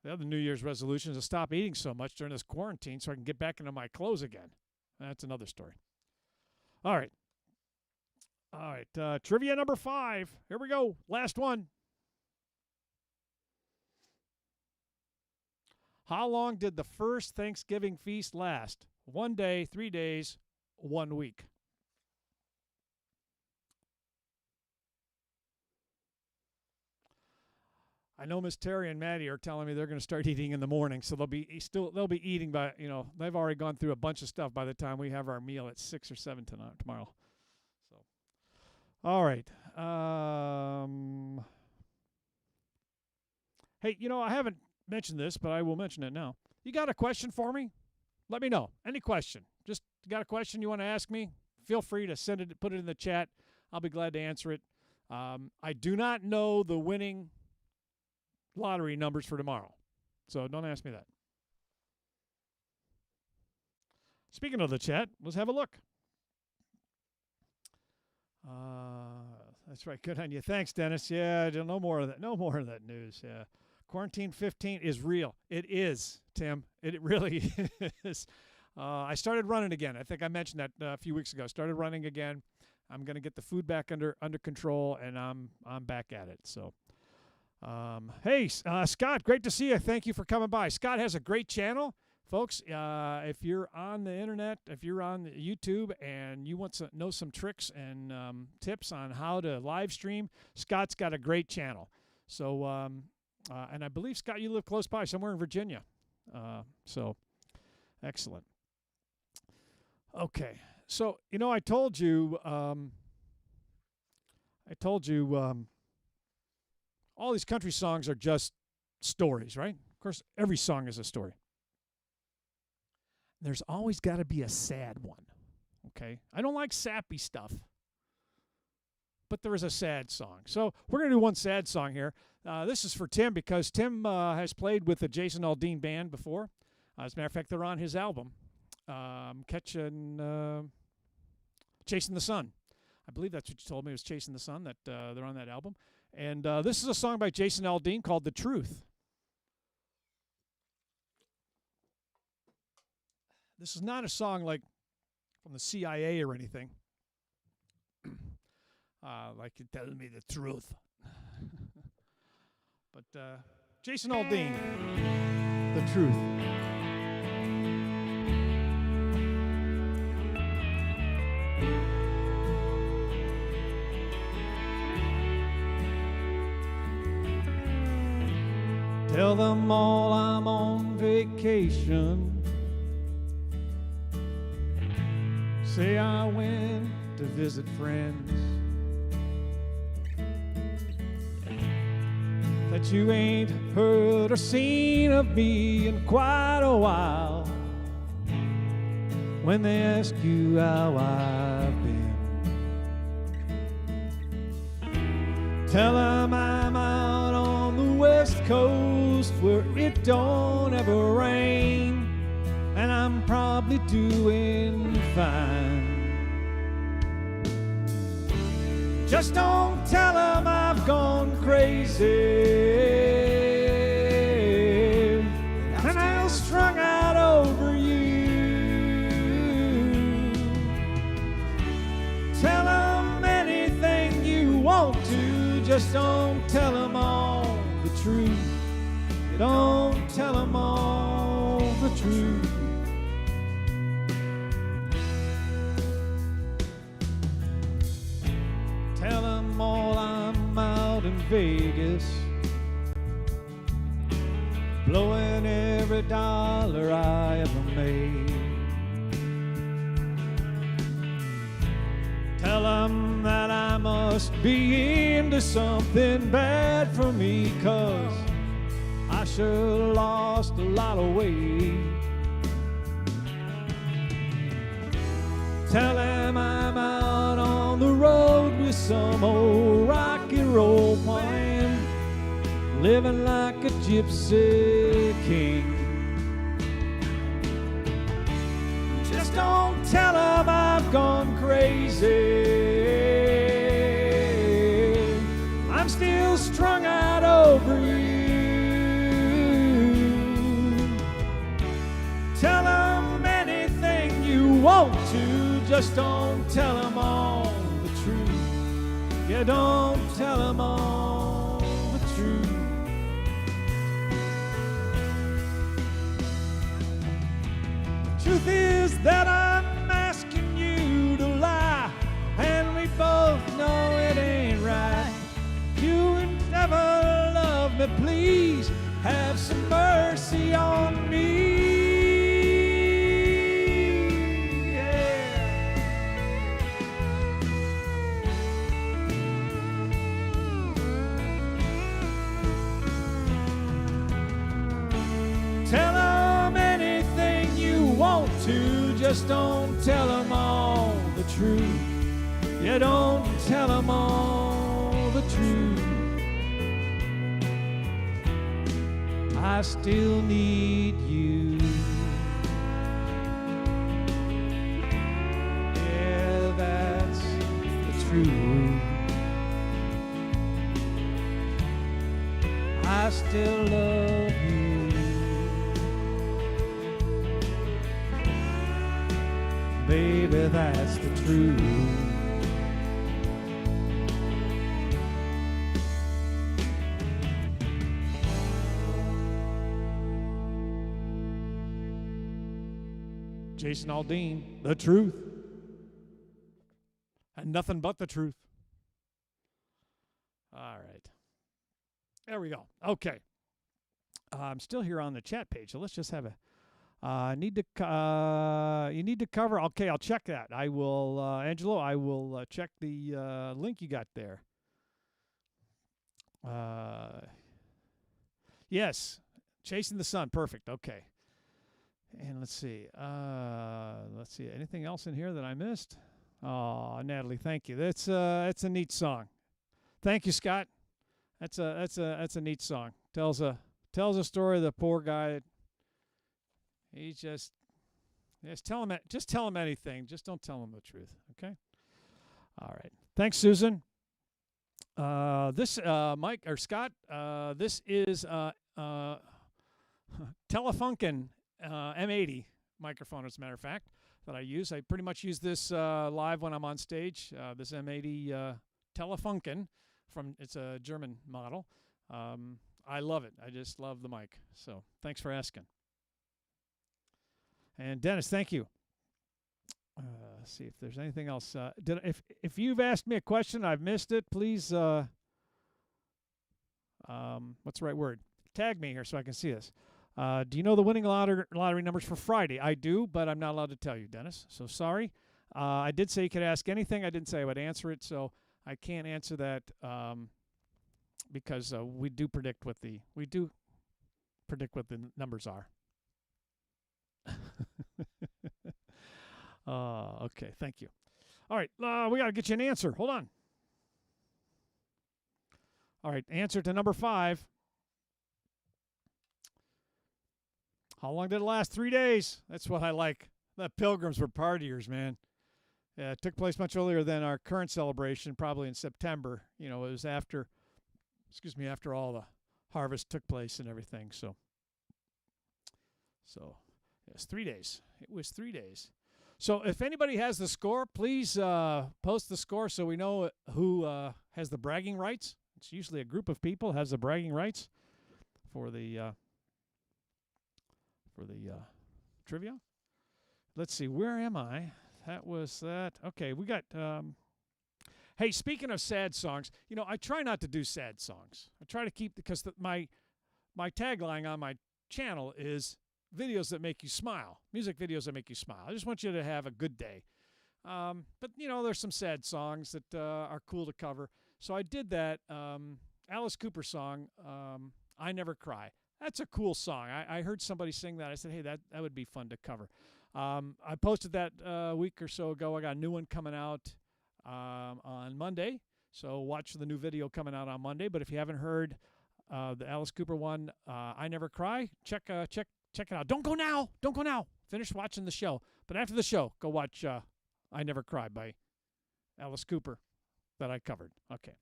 The other New Year's resolution is to stop eating so much during this quarantine so I can get back into my clothes again. That's another story. All right. Trivia number 5. Here we go. Last one. How long did the first Thanksgiving feast last? 1 day, 3 days, 1 week. I know Miss Terry and Maddie are telling me they're going to start eating in the morning, so they'll be eating by, they've already gone through a bunch of stuff by the time we have our meal at 6 or 7 tomorrow. So, all right. Hey, I haven't mentioned this, but I will mention it now. You got a question for me? Let me know. Any question. Just got a question you want to ask me? Feel free to put it in the chat. I'll be glad to answer it. I do not know the winning lottery numbers for tomorrow, so don't ask me that. Speaking of the chat, let's have a look. That's right. Good on you. Thanks, Dennis. Yeah, no more of that. No more of that news. Yeah. Quarantine 15 is real. It is, Tim. It really is. I started running again. I think I mentioned that a few weeks ago. Started running again. I'm going to get the food back under control, and I'm back at it. So, hey, Scott, great to see you. Thank you for coming by. Scott has a great channel. Folks, if you're on the internet, if you're on YouTube and you want to know some tricks and tips on how to live stream, Scott's got a great channel. So, and I believe, Scott, you live close by, somewhere in Virginia. So, excellent. Okay. So, I told you all these country songs are just stories, right? Of course, every song is a story. There's always got to be a sad one, okay? I don't like sappy stuff, but there is a sad song. So we're going to do one sad song here. This is for Tim because Tim has played with the Jason Aldean Band before. As a matter of fact, they're on his album, Chasing the Sun. I believe that's what you told me, was Chasing the Sun, that they're on that album. And this is a song by Jason Aldean called The Truth. This is not a song like from the CIA or anything. Like you tell me the truth. But Jason Aldean, The Truth. Tell them all I'm on vacation. Say I went to visit friends. That you ain't heard or seen of me in quite a while. When they ask you how I've been, tell them I'm out on the West Coast where it don't ever rain, and I'm probably doing fine. Just don't tell them I've gone crazy and I'm strung out over you. Tell them anything you want to, just don't tell them all the truth. Don't tell them all the truth. Tell them all I'm out in Vegas, blowing every dollar I ever made. Tell them that I must be into something bad for me, 'cause I sure lost a lot of weight. Tell them I'm out on the road with some old rock and roll plan, living like a gypsy king. Just don't tell them I've gone crazy. I'm still strung out over you. Tell them anything you want to, just don't tell them all the truth. Yeah, don't tell them all the truth. The truth is that I'm asking you to lie, and we both know it ain't right. You would never love me, please have some mercy on me. Tell them anything you want to, just don't tell them all the truth. Yeah, don't tell them all the truth. I still need you. Yeah, that's the truth. I still love you. Baby, that's the truth. Jason Aldean, the truth. And nothing but the truth. All right. There we go. Okay. I'm still here on the chat page, so let's just have a you need to cover. Okay, I'll check that. I will, Angelo, I will check the link you got there. Yes, Chasing the Sun. Perfect. Okay. And let's see. Anything else in here that I missed? Oh, Natalie, thank you. That's a neat song. Thank you, Scott. That's a neat song. Tells a story of the poor guy. He just tell him anything. Just don't tell him the truth. Okay. All right. Thanks, Susan. This Mike or Scott. This is Telefunken M80 microphone, as a matter of fact, that I use. I pretty much use this live when I'm on stage. This M80 Telefunken it's a German model. I love it. I just love the mic. So thanks for asking. And Dennis, thank you. Let's see if there's anything else. If you've asked me a question, I've missed it, please, what's the right word? Tag me here so I can see this. Do you know the winning lottery numbers for Friday? I do, but I'm not allowed to tell you, Dennis. So sorry. I did say you could ask anything. I didn't say I would answer it, so I can't answer that because we do predict what the numbers are. Okay, thank you. All right, we got to get you an answer. Hold on. All right, answer to number 5. How long did it last? 3 days. That's what I like. The Pilgrims were partiers, man. Yeah, it took place much earlier than our current celebration, probably in September. You know, it was after all the harvest took place and everything. So yes, 3 days. It was 3 days. So if anybody has the score, please post the score so we know who has the bragging rights. It's usually a group of people has the bragging rights for the trivia. Let's see, where am I? That was that. Okay, we got. Hey, speaking of sad songs, you know, I try not to do sad songs. I try to keep because my tagline on my channel is videos that make you smile, music videos that make you smile. I just want you to have a good day. But you know, there's some sad songs that are cool to cover. So I did that Alice Cooper song, "I Never Cry." That's a cool song. I heard somebody sing that. I said, hey, that would be fun to cover. I posted that a week or so ago. I got a new one coming out on Monday. So watch the new video coming out on Monday. But if you haven't heard the Alice Cooper one, "I Never Cry," check it out. Don't go now. Don't go now. Finish watching the show. But after the show, go watch "I Never Cry" by Alice Cooper that I covered. Okay.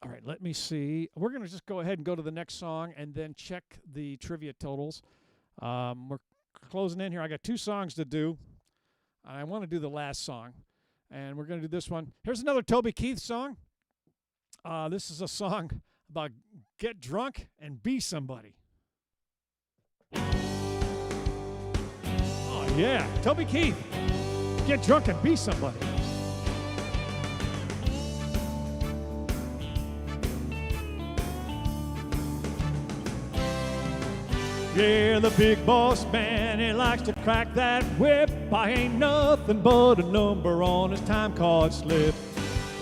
All right, let me see. We're going to just go ahead and go to the next song and then check the trivia totals. We're closing in here. I got 2 songs to do. I want to do the last song, and we're going to do this one. Here's another Toby Keith song. This is a song about get drunk and be somebody. Oh, yeah, Toby Keith. Get drunk and be somebody. Yeah, the big boss man, he likes to crack that whip. I ain't nothing but a number on his time card slip.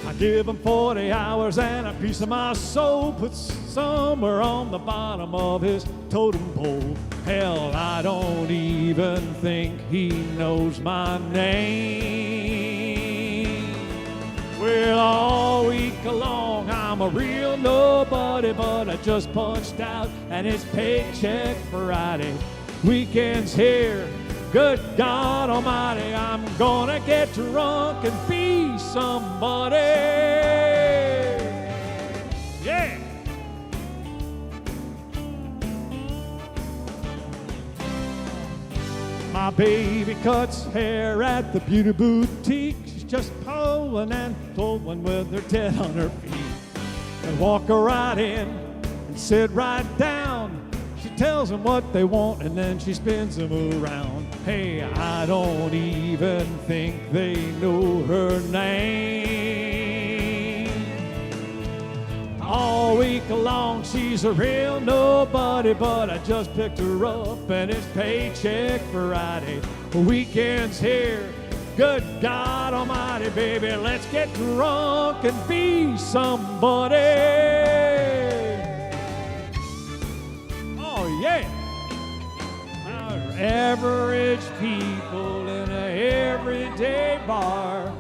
I give him 40 hours and a piece of my soul puts somewhere on the bottom of his totem pole. Hell, I don't even think he knows my name. Well, all week long I'm a real nobody, but I just punched out and it's paycheck Friday. Weekend's here, good God Almighty, I'm gonna get drunk and be somebody. Yeah! My baby cuts hair at the beauty boutique. She's just pulling and pulling with her head on her feet. And walk her right in and sit right down. She tells them what they want and then she spins them around. Hey, I don't even think they know her name. All week long she's a real nobody, but I just picked her up and it's paycheck Friday. Weekend's here, good God Almighty, baby, let's get drunk and be somebody. Oh yeah. Average people in a everyday bar,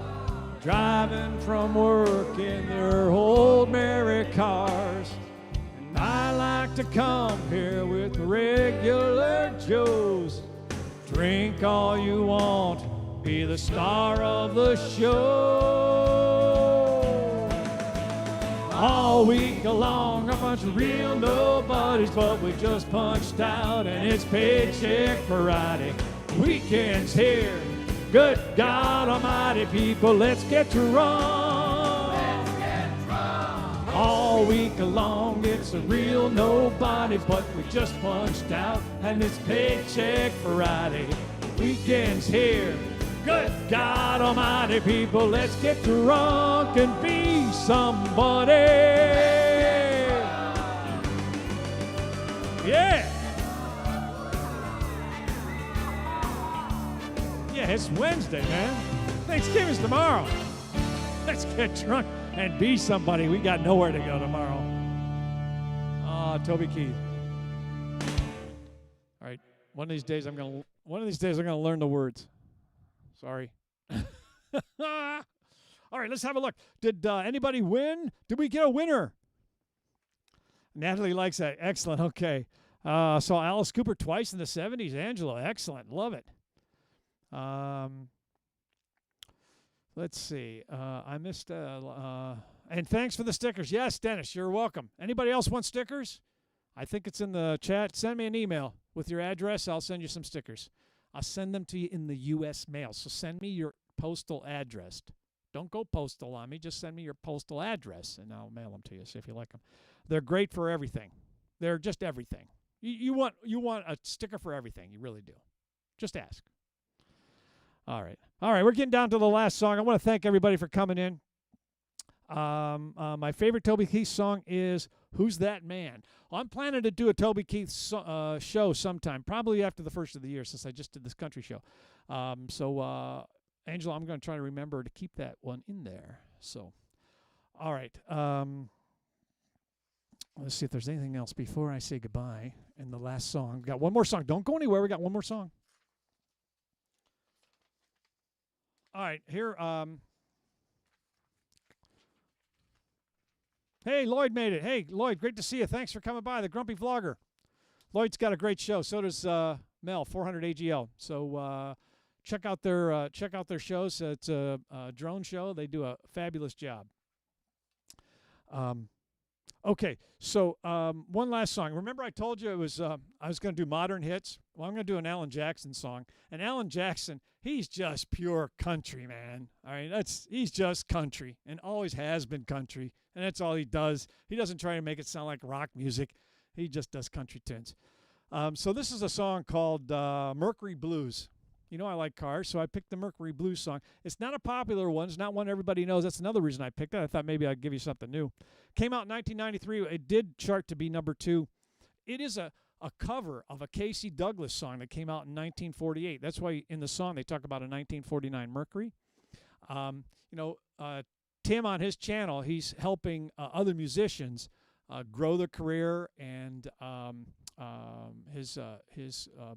driving from work in their old merry cars. And I like to come here with regular Joes. Drink all you want, be the star of the show. All week long, a bunch of real nobodies, but we just punched out and it's paycheck Friday. Weekend's here, good God Almighty, people, let's get drunk. Let's get drunk. All week long, it's a real nobody, but we just punched out and it's paycheck Friday. Weekend's here, good God Almighty, people, let's get drunk and be somebody. Yeah. Yeah, it's Wednesday, man. Thanksgiving's tomorrow. Let's get drunk and be somebody. We got nowhere to go tomorrow. Toby Keith. All right, one of these days I'm gonna learn the words. Sorry. All right, let's have a look. Did anybody win? Did we get a winner? Natalie likes that. Excellent. Okay. Saw Alice Cooper twice in the 70s. Angela, excellent. Love it. Let's see. I missed. And thanks for the stickers. Yes, Dennis, you're welcome. Anybody else want stickers? I think it's in the chat. Send me an email with your address. I'll send you some stickers. I'll send them to you in the U.S. mail. So send me your postal address. Don't go postal on me. Just send me your postal address, and I'll mail them to you. See if you like them. They're great for everything. They're just everything. You want a sticker for everything. You really do. Just ask. All right. We're getting down to the last song. I want to thank everybody for coming in. My favorite Toby Keith song is "Who's That Man?" Well, I'm planning to do a Toby Keith show sometime, probably after the first of the year, since I just did this country show. Angela, I'm going to try to remember to keep that one in there. So, all right. Let's see if there's anything else before I say goodbye. And the last song. We've got one more song. Don't go anywhere. We got one more song. All right. Here. Hey, Lloyd made it. Hey, Lloyd, great to see you. Thanks for coming by. The Grumpy Vlogger. Lloyd's got a great show. So does Mel, 400 AGL. So check out their shows. It's a drone show. They do a fabulous job. Okay, so one last song. Remember I told you it was I was going to do modern hits? Well, I'm going to do an Alan Jackson song. And Alan Jackson, he's just pure country, man. All right, he's just country and always has been country. And that's all he does. He doesn't try to make it sound like rock music. He just does country tunes. So this is a song called Mercury Blues. You know I like cars, so I picked the Mercury Blues song. It's not a popular one. It's not one everybody knows. That's another reason I picked it. I thought maybe I'd give you something new. Came out in 1993. It did chart to be number 2. It is a cover of a Casey Douglas song that came out in 1948. That's why in the song they talk about a 1949 Mercury. Tim on his channel, he's helping other musicians grow their career, and his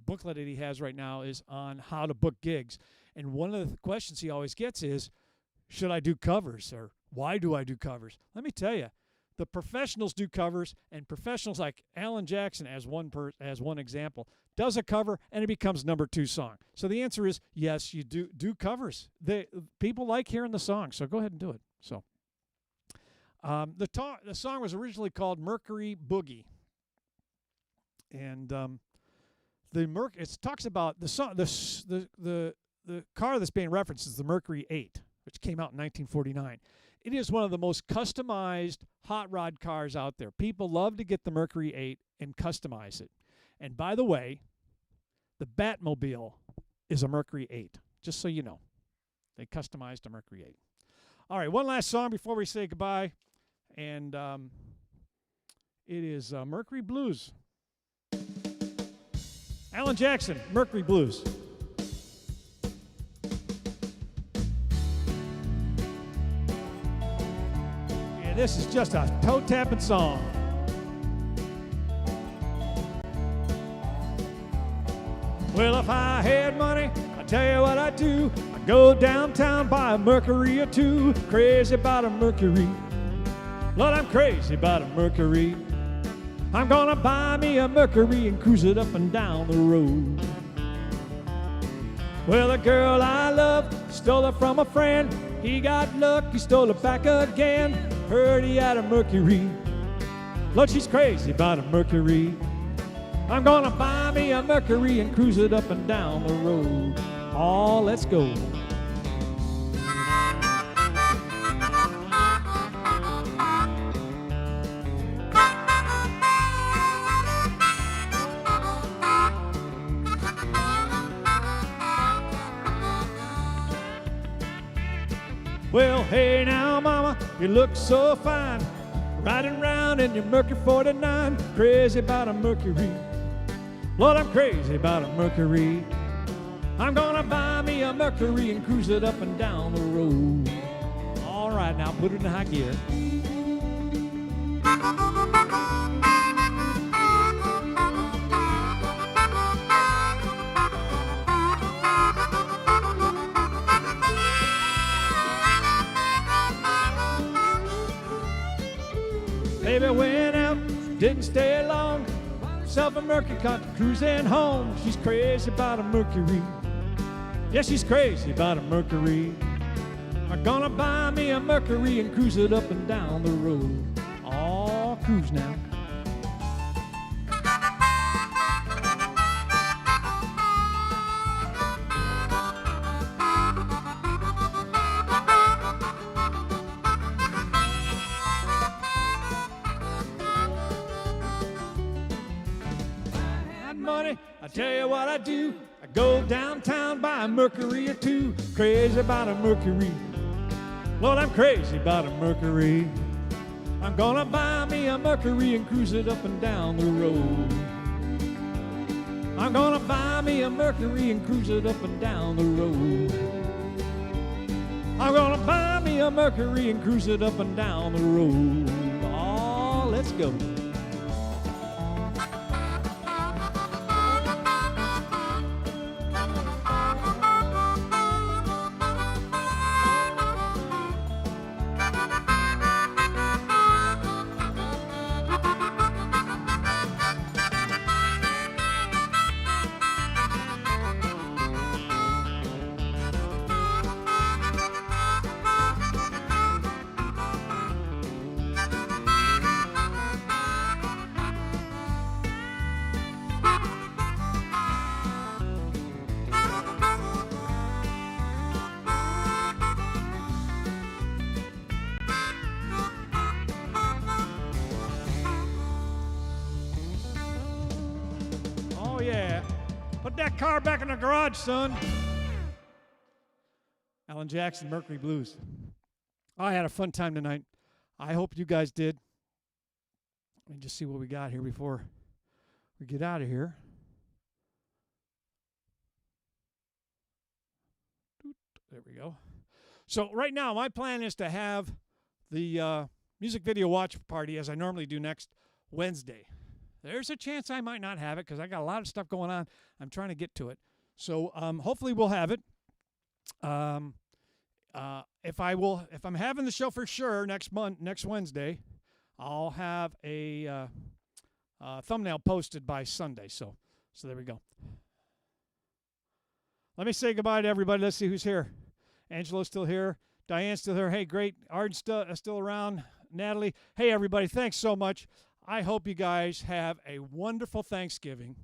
booklet that he has right now is on how to book gigs. And one of the questions he always gets is, should I do covers, or why do I do covers? Let me tell you, the professionals do covers, and professionals like Alan Jackson, as one example, does a cover and it becomes number 2 song. So the answer is yes, you do covers. People like hearing the song, so go ahead and do it. So the song was originally called Mercury Boogie. And it talks about the song, the car that's being referenced is the Mercury 8, which came out in 1949. It is one of the most customized hot rod cars out there. People love to get the Mercury 8 and customize it. And by the way, the Batmobile is a Mercury 8, just so you know. They customized a Mercury 8. All right, one last song before we say goodbye. And it is Mercury Blues. Alan Jackson, Mercury Blues. Yeah, this is just a toe-tapping song. Well, if I had money, I tell you what I'd do. I'd go downtown, buy a Mercury or two. Crazy about a Mercury. Lord, I'm crazy about a Mercury. I'm gonna buy me a Mercury and cruise it up and down the road. Well, the girl I love stole her from a friend. He got luck, he stole her back again. Heard he had a Mercury. Lord, she's crazy about a Mercury. I'm gonna buy me a Mercury and cruise it up and down the road. Oh, let's go. Well, hey now, mama, you look so fine, riding round in your Mercury 49, crazy about a Mercury. Lord, I'm crazy about a Mercury. I'm gonna buy me a Mercury and cruise it up and down the road. All right, now put it in high gear. Baby went out, didn't stay long. Self a Mercury country cruising home. She's crazy about a Mercury. Yeah, she's crazy about a Mercury. I'm gonna buy me a Mercury and cruise it up and down the road. Oh, cruise now. I tell you what I do. I go downtown, buy a Mercury or two. Crazy about a Mercury. Lord, I'm crazy about a Mercury. I'm gonna buy me a Mercury and cruise it up and down the road. I'm gonna buy me a Mercury and cruise it up and down the road. I'm gonna buy me a Mercury and cruise it up and down the road. Oh, let's go. Yeah. Put that car back in the garage, son. Alan Jackson, Mercury Blues. I had a fun time tonight. I hope you guys did. Let me just see what we got here before we get out of here. There we go. So right now, my plan is to have the music video watch party as I normally do next Wednesday. There's a chance I might not have it because I got a lot of stuff going on. I'm trying to get to it. So hopefully we'll have it. If I'm having the show for sure next Wednesday, I'll have a thumbnail posted by Sunday. So there we go. Let me say goodbye to everybody. Let's see who's here. Angela's still here. Diane's still here. Hey, great. Arden's still around. Natalie. Hey, everybody. Thanks so much. I hope you guys have a wonderful Thanksgiving.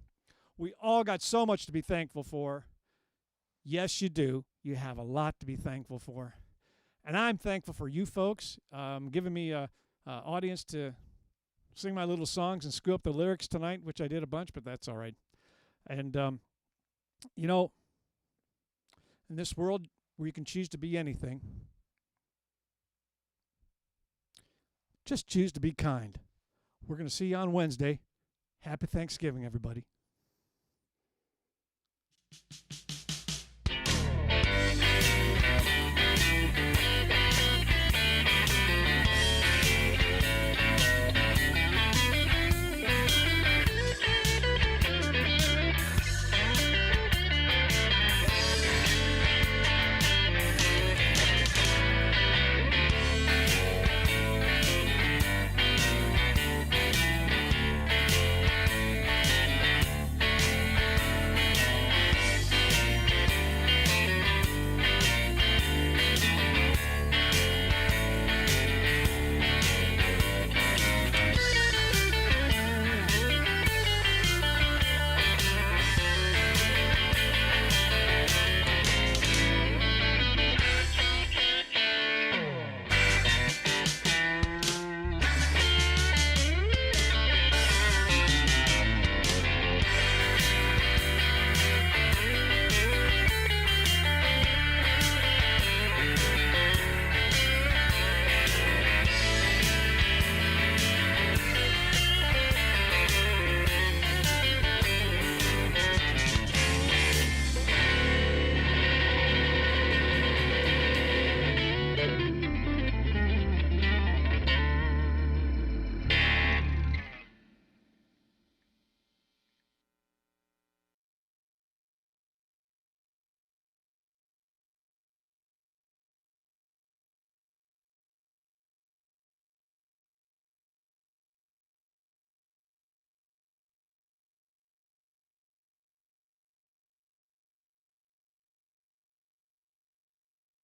We all got so much to be thankful for. Yes, you do. You have a lot to be thankful for. And I'm thankful for you folks giving me an audience to sing my little songs and screw up the lyrics tonight, which I did a bunch, but that's all right. And, you know, in this world where you can choose to be anything, just choose to be kind. We're going to see you on Wednesday. Happy Thanksgiving, everybody.